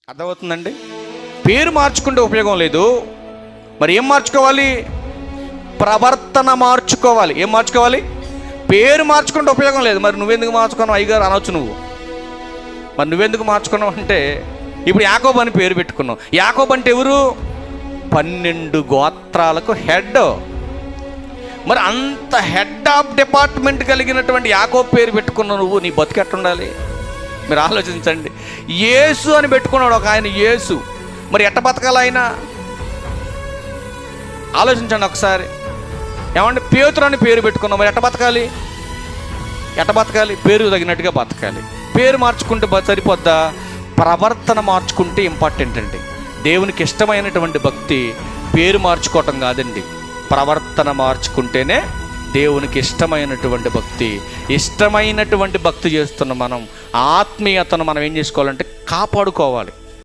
అర్థమవుతుందండి? పేరు మార్చుకుంటే ఉపయోగం లేదు. మరి ఏం మార్చుకోవాలి? ప్రవర్తన మార్చుకోవాలి. ఏం మార్చుకోవాలి? పేరు మార్చుకుంటే ఉపయోగం లేదు. మరి నువ్వెందుకు మార్చుకున్నావు అయ్యగారు అనొచ్చు నువ్వు. మరి నువ్వెందుకు మార్చుకున్నావు అంటే, ఇప్పుడు యాకోబు అని పేరు పెట్టుకున్నావు. యాకోబు అంటే ఎవరు? 12 గోత్రాలకు హెడ్. మరి అంత హెడ్ ఆఫ్ డిపార్ట్మెంట్ కలిగినటువంటి యాకోబు పేరు పెట్టుకున్నావు నువ్వు. నీ బతుకు ఎట్టుండాలి మీరు ఆలోచించండి. యేసు అని పెట్టుకున్నాడు ఒక ఆయన, యేసు. మరి ఎట్ట బతకాలి ఆయన? ఆలోచించండి ఒకసారి. ఏమంటే పేతురు అని పేరు పెట్టుకున్నాం, మరి ఎట్ట బతకాలి? ఎట్ట బతకాలి? పేరు తగినట్టుగా బతకాలి. పేరు మార్చుకుంటే సరిపోద్దా? ప్రవర్తన మార్చుకుంటే ఇంపార్టెంట్ అండి. దేవునికి ఇష్టమైనటువంటి భక్తి పేరు మార్చుకోవటం కాదండి, ప్రవర్తన మార్చుకుంటేనే దేవునికి ఇష్టమైనటువంటి భక్తి. ఇష్టమైనటువంటి భక్తి చేస్తున్న మనం ఆత్మీయతను మనం ఏం చేసుకోవాలంటే కాపాడుకోవాలి.